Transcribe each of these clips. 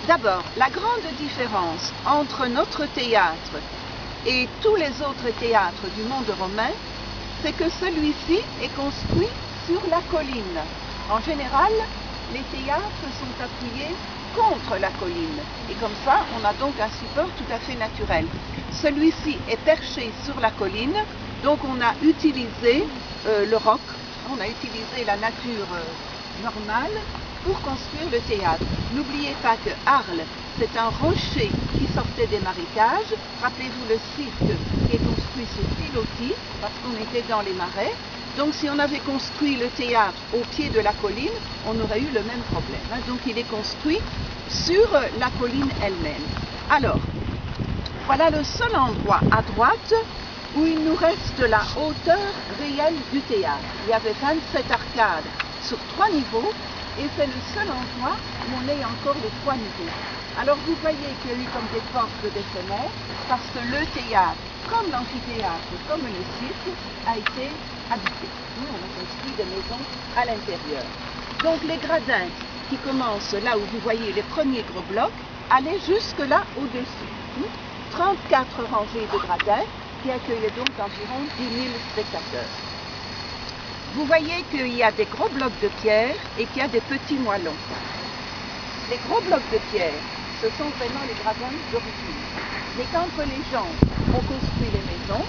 D'abord, la grande différence entre notre théâtre et tous les autres théâtres du monde romain, c'est que celui-ci est construit sur la colline. En général, les théâtres sont appuyés contre la colline. Et comme ça, on a donc un support tout à fait naturel. Celui-ci est perché sur la colline, donc on a utilisé le roc, on a utilisé la nature normale pour construire le théâtre. N'oubliez pas que Arles, c'est un rocher qui sortait des marécages. Rappelez-vous le site qui est construit sur pilotis, parce qu'on était dans les marais. Donc si on avait construit le théâtre au pied de la colline, on aurait eu le même problème. Donc il est construit sur la colline elle-même. Alors, voilà le seul endroit à droite où il nous reste la hauteur réelle du théâtre. Il y avait 27 arcades sur 3 niveaux et c'est le seul endroit où on ait encore les 3 niveaux. Alors vous voyez qu'il y a eu comme des portes, des fenêtres, parce que le théâtre, comme l'amphithéâtre, comme le site, a été habité. On a construit des maisons à l'intérieur. Donc les gradins qui commencent là où vous voyez les premiers gros blocs, allaient jusque là au-dessus. 34 rangées de gradins qui accueillaient donc environ 10 000 spectateurs. Vous voyez qu'il y a des gros blocs de pierre et qu'il y a des petits moellons. Les gros blocs de pierre, ce sont vraiment les gradins d'origine. Mais quand les gens ont construit les maisons,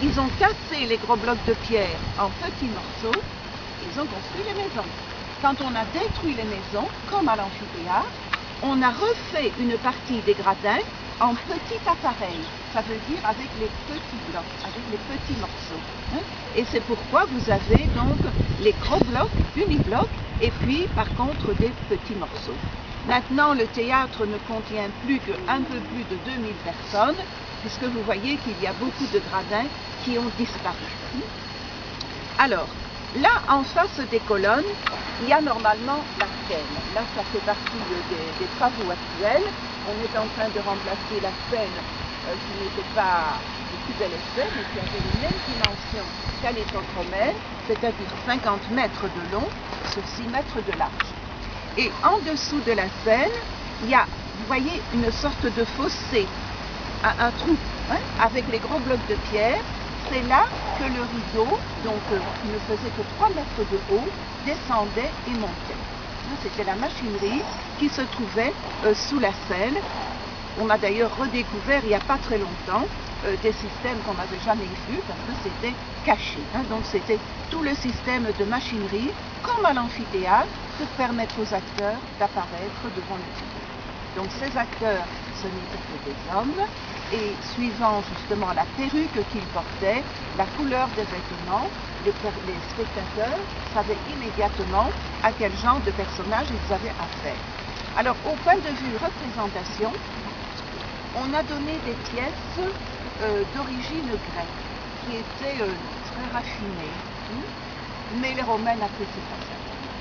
ils ont cassé les gros blocs de pierre en petits morceaux, ils ont construit les maisons. Quand on a détruit les maisons, comme à l'amphithéâtre, on a refait une partie des gradins en petits appareils. Ça veut dire avec les petits blocs, avec les petits morceaux. Et c'est pourquoi vous avez donc les gros blocs, uniblocs, et puis par contre des petits morceaux. Maintenant, le théâtre ne contient plus qu'un peu plus de 2000 personnes, puisque vous voyez qu'il y a beaucoup de gradins qui ont disparu. Alors, là, en face des colonnes, il y a normalement la scène. Là, ça fait partie des travaux actuels. On est en train de remplacer la scène qui n'était pas de plus bel effet, mais qui avait les mêmes dimensions qu'à l'époque romaine, c'est-à-dire 50 mètres de long sur 6 mètres de large. Et en dessous de la scène, il y a, vous voyez, une sorte de fossé, un trou, avec les gros blocs de pierre. C'est là que le rideau, donc qui ne faisait que 3 mètres de haut, descendait et montait. C'était la machinerie qui se trouvait sous la scène. On a d'ailleurs redécouvert il n'y a pas très longtemps des systèmes qu'on n'avait jamais vus parce que c'était caché. Donc c'était tout le système de machinerie, comme à l'amphithéâtre, pour permettre aux acteurs d'apparaître devant le public. Donc ces acteurs, ce n'étaient que des hommes, et suivant justement la perruque qu'ils portaient, la couleur des vêtements, les spectateurs savaient immédiatement à quel genre de personnage ils avaient affaire. Alors au point de vue représentation, on a donné des pièces d'origine grecque, qui étaient très raffinées, mais les Romains n'appréciaient pas ça.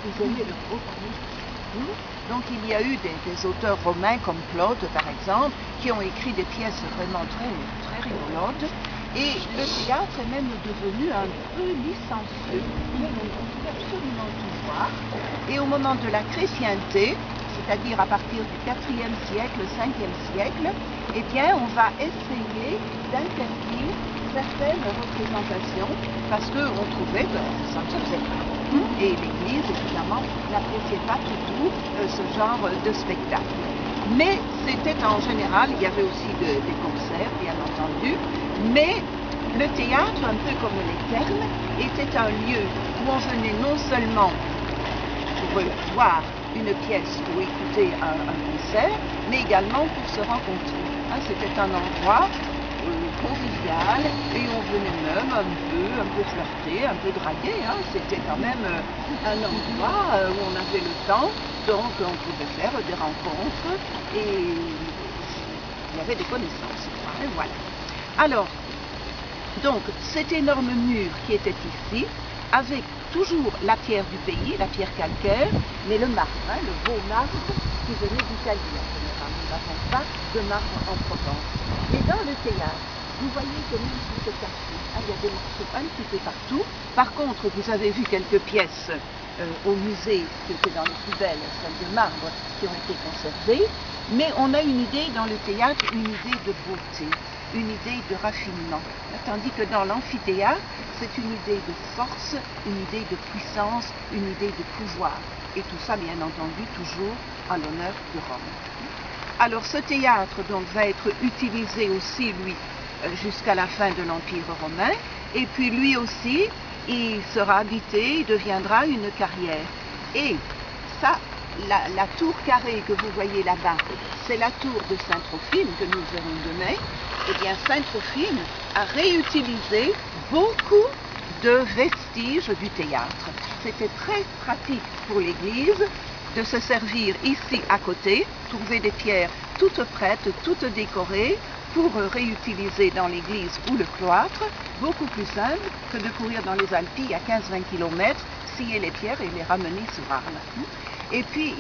Ils aimaient le gros comique. Donc il y a eu des auteurs romains comme Claude par exemple, qui ont écrit des pièces vraiment très rigolotes. Et le théâtre est même devenu un peu licencieux. On peut absolument tout voir. Et au moment de la chrétienté, c'est-à-dire à partir du 4e siècle, 5e siècle, eh bien on va essayer d'interdire certaines représentations parce qu'on trouvait que ça ne se faisait pas. Et l'Église, évidemment, n'appréciait pas du tout ce genre de spectacle. Mais c'était en général, il y avait aussi des concerts, bien entendu, mais le théâtre, un peu comme les thermes, était un lieu où on venait non seulement pour voir une pièce ou écouter un concert, mais également pour se rencontrer. C'était un endroit convivial et on venait même un peu flirter, un peu draguer. C'était quand même un endroit où on avait le temps, donc on pouvait faire des rencontres et il y avait des connaissances. Voilà. Alors, donc cet énorme mur qui était ici, avec toujours la pierre du pays, la pierre calcaire, mais le marbre, le beau marbre qui venait d'Italie en général. Nous n'avons pas de marbre en Provence. Mais dans le théâtre, vous voyez que même si c'est caché, il y a des morceaux un petit peu partout. Par contre, vous avez vu quelques pièces au musée qui étaient dans les plus belles, celles de marbre qui ont été conservées. mais on a une idée dans le théâtre, une idée de beauté, une idée de raffinement. Tandis que dans l'amphithéâtre, c'est une idée de force, une idée de puissance, une idée de pouvoir. Et tout ça, bien entendu, toujours à l'honneur de Rome. Alors ce théâtre donc va être utilisé aussi, lui, jusqu'à la fin de l'Empire romain, et puis lui aussi, il sera habité, il deviendra une carrière. Et ça, la tour carrée que vous voyez là-bas, c'est la tour de Saint-Trophime que nous verrons demain. Eh bien, Saint-Trophime a réutilisé beaucoup de vestiges du théâtre. C'était très pratique pour l'Église de se servir ici à côté, trouver des pierres toutes prêtes, toutes décorées, pour réutiliser dans l'église ou le cloître, beaucoup plus simple que de courir dans les Alpilles à 15-20 km, scier les pierres et les ramener sur Arles. Et puis,